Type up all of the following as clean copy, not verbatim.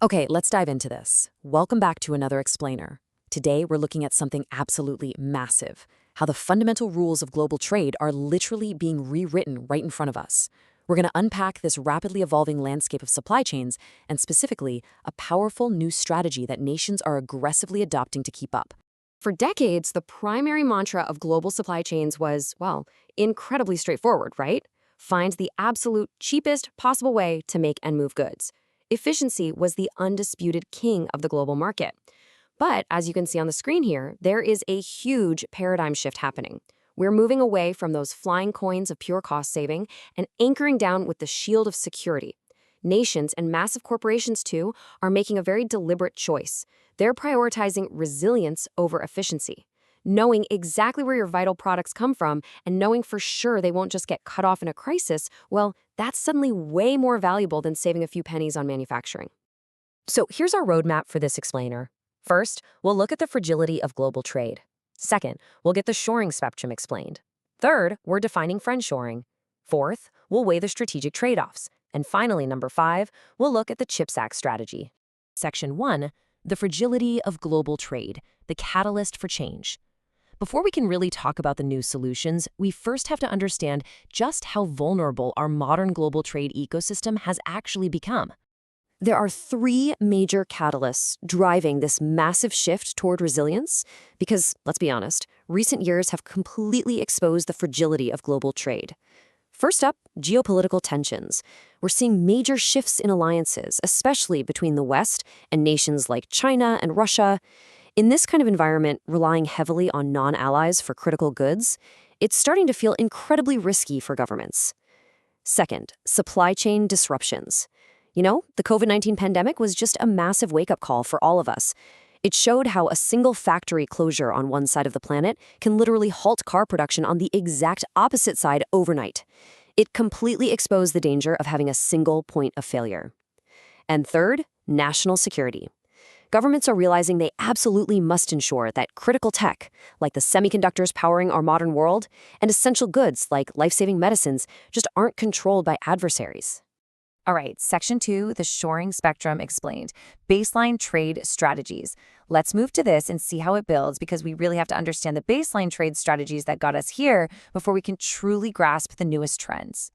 Okay, let's dive into this. Welcome back to another explainer. Today, we're looking at something absolutely massive, how the fundamental rules of global trade are literally being rewritten right in front of us. We're going to unpack this rapidly evolving landscape of supply chains and specifically a powerful new strategy that nations are aggressively adopting to keep up. For decades, the primary mantra of global supply chains was, well, incredibly straightforward, right? Find the absolute cheapest possible way to make and move goods. Efficiency was the undisputed king of the global market. But as you can see on the screen here, there is a huge paradigm shift happening. We're moving away from those flying coins of pure cost saving and anchoring down with the shield of security. Nations and massive corporations, too, are making a very deliberate choice. They're prioritizing resilience over efficiency. Knowing exactly where your vital products come from and knowing for sure they won't just get cut off in a crisis, well, that's suddenly way more valuable than saving a few pennies on manufacturing. So here's our roadmap for this explainer. First, we'll look at the fragility of global trade. Second, we'll get the shoring spectrum explained. Third, we're defining friendshoring. Fourth, we'll weigh the strategic trade-offs. And finally, number 5, we'll look at the CHIPS Act strategy. Section 1, the fragility of global trade, the catalyst for change. Before we can really talk about the new solutions, we first have to understand just how vulnerable our modern global trade ecosystem has actually become. There are 3 major catalysts driving this massive shift toward resilience because, let's be honest, recent years have completely exposed the fragility of global trade. First up, geopolitical tensions. We're seeing major shifts in alliances, especially between the West and nations like China and Russia. In this kind of environment, relying heavily on non-allies for critical goods, it's starting to feel incredibly risky for governments. Second, supply chain disruptions. The COVID-19 pandemic was just a massive wake-up call for all of us. It showed how a single factory closure on one side of the planet can literally halt car production on the exact opposite side overnight. It completely exposed the danger of having a single point of failure. And third, national security. Governments are realizing they absolutely must ensure that critical tech, like the semiconductors powering our modern world, and essential goods like life-saving medicines, just aren't controlled by adversaries. All right, Section 2, the shoring spectrum explained. Baseline trade strategies. Let's move to this and see how it builds because we really have to understand the baseline trade strategies that got us here before we can truly grasp the newest trends.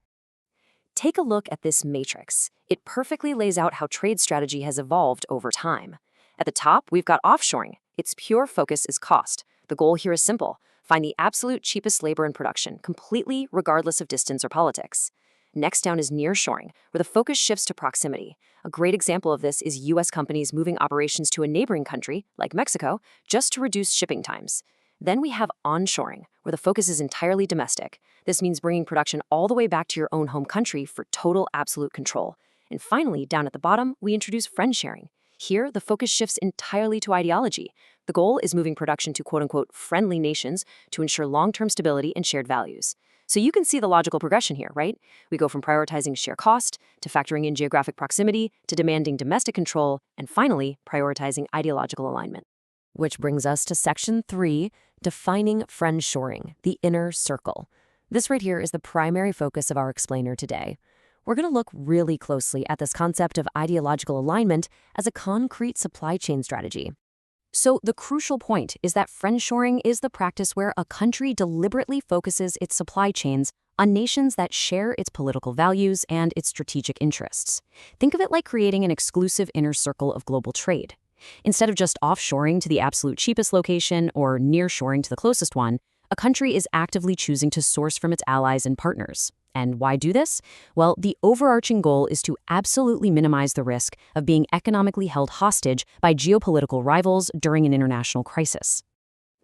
Take a look at this matrix. It perfectly lays out how trade strategy has evolved over time. At the top, we've got offshoring. Its pure focus is cost. The goal here is simple. Find the absolute cheapest labor in production, completely regardless of distance or politics. Next down is nearshoring, where the focus shifts to proximity. A great example of this is U.S. companies moving operations to a neighboring country, like Mexico, just to reduce shipping times. Then we have onshoring, where the focus is entirely domestic. This means bringing production all the way back to your own home country for total absolute control. And finally, down at the bottom, we introduce friend-sharing. Here, the focus shifts entirely to ideology. The goal is moving production to quote-unquote friendly nations to ensure long-term stability and shared values. So you can see the logical progression here, right? We go from prioritizing sheer cost, to factoring in geographic proximity, to demanding domestic control, and finally, prioritizing ideological alignment. Which brings us to Section 3, defining friendshoring, the inner circle. This right here is the primary focus of our explainer today. We're going to look really closely at this concept of ideological alignment as a concrete supply chain strategy. So the crucial point is that friendshoring is the practice where a country deliberately focuses its supply chains on nations that share its political values and its strategic interests. Think of it like creating an exclusive inner circle of global trade. Instead of just offshoring to the absolute cheapest location or nearshoring to the closest one, a country is actively choosing to source from its allies and partners. And why do this? Well, the overarching goal is to absolutely minimize the risk of being economically held hostage by geopolitical rivals during an international crisis.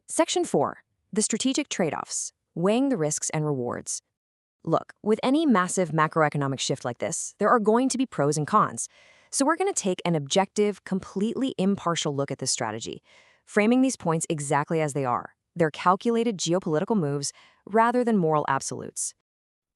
Section 4, the strategic trade-offs, weighing the risks and rewards. Look, with any massive macroeconomic shift like this, there are going to be pros and cons. So we're going to take an objective, completely impartial look at this strategy, framing these points exactly as they are. They're calculated geopolitical moves rather than moral absolutes.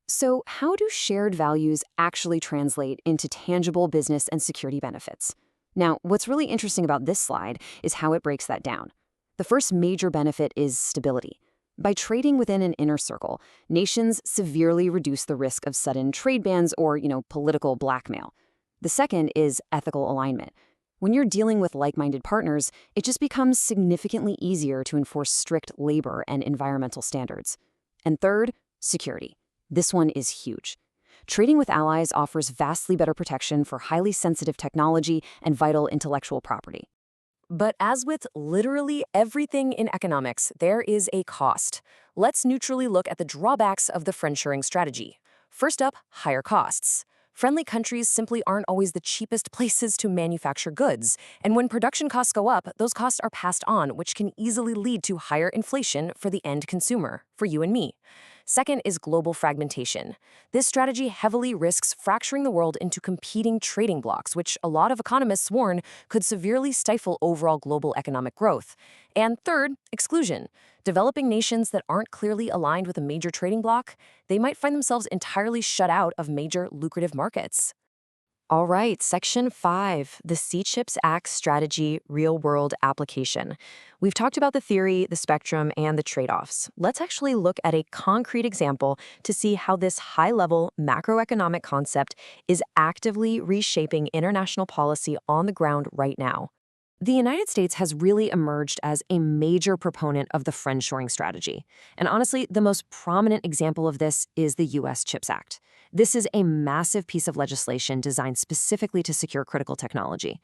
So how do shared values actually translate into tangible business and security benefits? Now, what's really interesting about this slide is how it breaks that down. The first major benefit is stability. By trading within an inner circle, nations severely reduce the risk of sudden trade bans or, political blackmail. The second is ethical alignment. When you're dealing with like-minded partners, it just becomes significantly easier to enforce strict labor and environmental standards. And third, security. This one is huge. Trading with allies offers vastly better protection for highly sensitive technology and vital intellectual property. But as with literally everything in economics, there is a cost. Let's neutrally look at the drawbacks of the friendshoring strategy. First up, higher costs. Friendly countries simply aren't always the cheapest places to manufacture goods, and when production costs go up, those costs are passed on, which can easily lead to higher inflation for the end consumer, for you and me. Second is global fragmentation. This strategy heavily risks fracturing the world into competing trading blocs, which a lot of economists warn could severely stifle overall global economic growth. And third, exclusion. Developing nations that aren't clearly aligned with a major trading bloc, they might find themselves entirely shut out of major lucrative markets. All right, Section 5, the C-CHIPS Act Strategy Real-World Application. We've talked about the theory, the spectrum, and the trade-offs. Let's actually look at a concrete example to see how this high-level macroeconomic concept is actively reshaping international policy on the ground right now. The United States has really emerged as a major proponent of the friendshoring strategy. And honestly, the most prominent example of this is the U.S. CHIPS Act. This is a massive piece of legislation designed specifically to secure critical technology.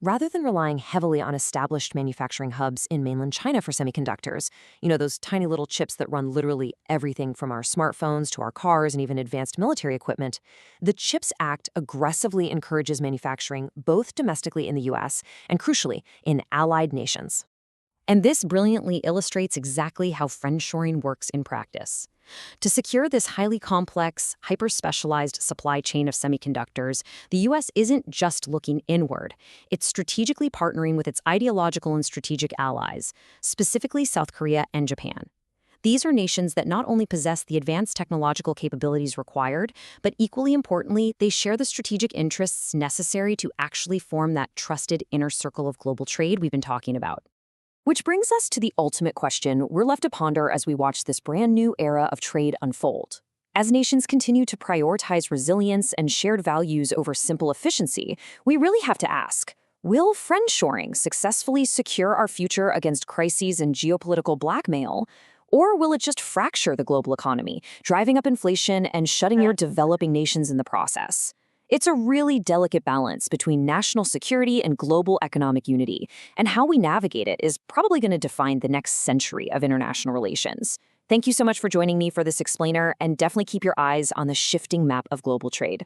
Rather than relying heavily on established manufacturing hubs in mainland China for semiconductors, those tiny little chips that run literally everything from our smartphones to our cars and even advanced military equipment, the CHIPS Act aggressively encourages manufacturing both domestically in the U.S. and, crucially, in allied nations. And this brilliantly illustrates exactly how friendshoring works in practice. To secure this highly complex, hyper-specialized supply chain of semiconductors, the U.S. isn't just looking inward. It's strategically partnering with its ideological and strategic allies, specifically South Korea and Japan. These are nations that not only possess the advanced technological capabilities required, but equally importantly, they share the strategic interests necessary to actually form that trusted inner circle of global trade we've been talking about. Which brings us to the ultimate question we're left to ponder as we watch this brand new era of trade unfold. As nations continue to prioritize resilience and shared values over simple efficiency, we really have to ask, will friendshoring successfully secure our future against crises and geopolitical blackmail? Or will it just fracture the global economy, driving up inflation and shutting your developing nations in the process? It's a really delicate balance between national security and global economic unity, and how we navigate it is probably going to define the next century of international relations. Thank you so much for joining me for this explainer, and definitely keep your eyes on the shifting map of global trade.